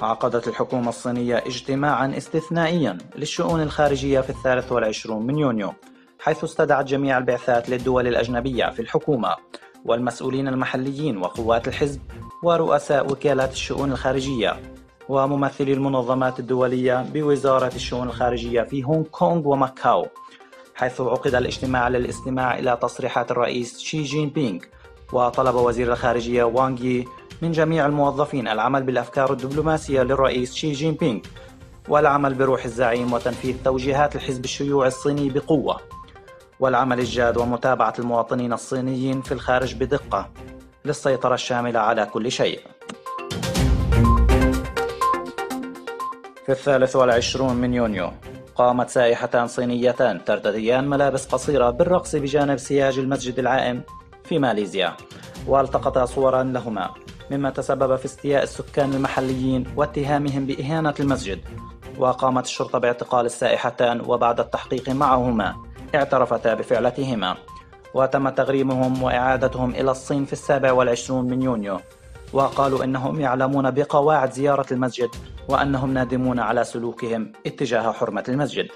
عقدت الحكومة الصينية اجتماعا استثنائيا للشؤون الخارجية في 23 من يونيو، حيث استدعت جميع البعثات للدول الأجنبية في الحكومة والمسؤولين المحليين وقوات الحزب ورؤساء وكالات الشؤون الخارجية وممثلي المنظمات الدولية بوزارة الشؤون الخارجية في هونغ كونغ وماكاو، حيث عقد الاجتماع للاستماع إلى تصريحات الرئيس شي جين بينغ. وطلب وزير الخارجية وانغ يي من جميع الموظفين العمل بالأفكار الدبلوماسية للرئيس شي جين بينغ والعمل بروح الزعيم وتنفيذ توجيهات الحزب الشيوعي الصيني بقوة، والعمل الجاد ومتابعة المواطنين الصينيين في الخارج بدقة للسيطرة الشاملة على كل شيء. في 23 من يونيو قامت سائحتان صينيتان ترتديان ملابس قصيرة بالرقص بجانب سياج المسجد العائم في ماليزيا، والتقطا صورا لهما، مما تسبب في استياء السكان المحليين واتهامهم بإهانة المسجد. وقامت الشرطة باعتقال السائحتان، وبعد التحقيق معهما اعترفتا بفعلتهما، وتم تغريمهم وإعادتهم إلى الصين في 27 من يونيو، وقالوا إنهم يعلمون بقواعد زيارة المسجد وأنهم نادمون على سلوكهم اتجاه حرمة المسجد.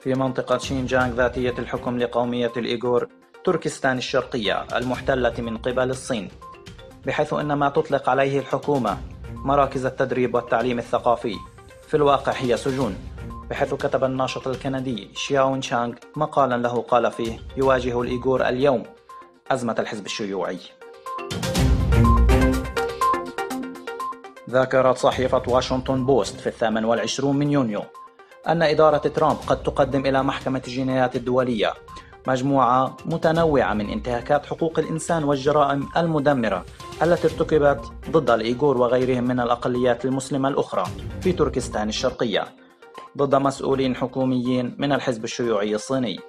في منطقة شينجيانغ ذاتية الحكم لقومية الإيغور تركستان الشرقية المحتلة من قبل الصين، بحيث أن ما تطلق عليه الحكومة مراكز التدريب والتعليم الثقافي في الواقع هي سجون، بحيث كتب الناشط الكندي شياون شانغ مقالا له قال فيه: يواجه الإيغور اليوم أزمة الحزب الشيوعي. ذكرت صحيفة واشنطن بوست في 28 من يونيو أن إدارة ترامب قد تقدم إلى محكمة الجنايات الدولية مجموعة متنوعة من انتهاكات حقوق الإنسان والجرائم المدمرة التي ارتكبت ضد الإيغور وغيرهم من الأقليات المسلمة الأخرى في تركستان الشرقية ضد مسؤولين حكوميين من الحزب الشيوعي الصيني.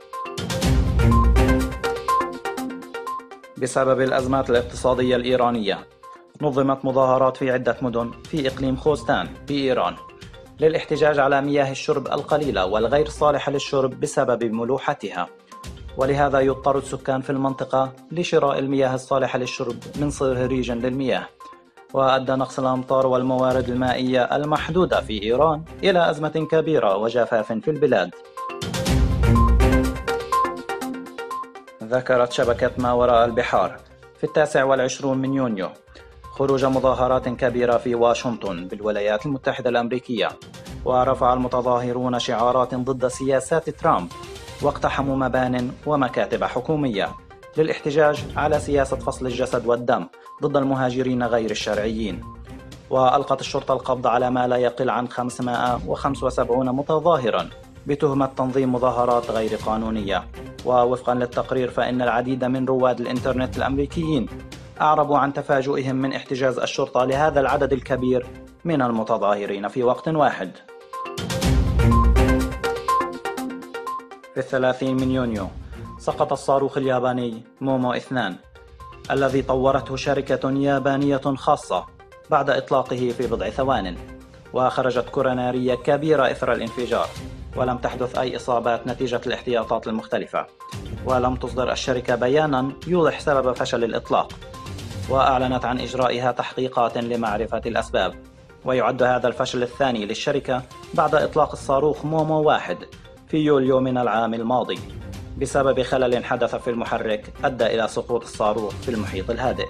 بسبب الأزمات الاقتصادية الإيرانية نظمت مظاهرات في عدة مدن في إقليم خوستان بإيران للاحتجاج على مياه الشرب القليلة والغير صالحة للشرب بسبب ملوحتها، ولهذا يضطر السكان في المنطقة لشراء المياه الصالحة للشرب من صهريج للمياه. وأدى نقص الأمطار والموارد المائية المحدودة في إيران إلى أزمة كبيرة وجفاف في البلاد. ذكرت شبكة ما وراء البحار في 29 من يونيو خروج مظاهرات كبيرة في واشنطن بالولايات المتحدة الأمريكية، ورفع المتظاهرون شعارات ضد سياسات ترامب واقتحموا مبان ومكاتب حكومية للاحتجاج على سياسة فصل الجسد والدم ضد المهاجرين غير الشرعيين. وألقت الشرطة القبض على ما لا يقل عن 575 متظاهرا بتهمة تنظيم مظاهرات غير قانونية. ووفقا للتقرير فإن العديد من رواد الإنترنت الأمريكيين أعربوا عن تفاجؤهم من احتجاز الشرطة لهذا العدد الكبير من المتظاهرين في وقت واحد. في 30 من يونيو سقط الصاروخ الياباني مومو 2 الذي طورته شركة يابانية خاصة بعد إطلاقه في بضع ثوان، وخرجت كرة نارية كبيرة إثر الانفجار، ولم تحدث أي إصابات نتيجة الاحتياطات المختلفة، ولم تصدر الشركة بيانا يوضح سبب فشل الإطلاق، وأعلنت عن إجرائها تحقيقات لمعرفة الأسباب. ويعد هذا الفشل الثاني للشركة بعد إطلاق الصاروخ مومو 1 في يوليو من العام الماضي بسبب خلل حدث في المحرك أدى إلى سقوط الصاروخ في المحيط الهادئ.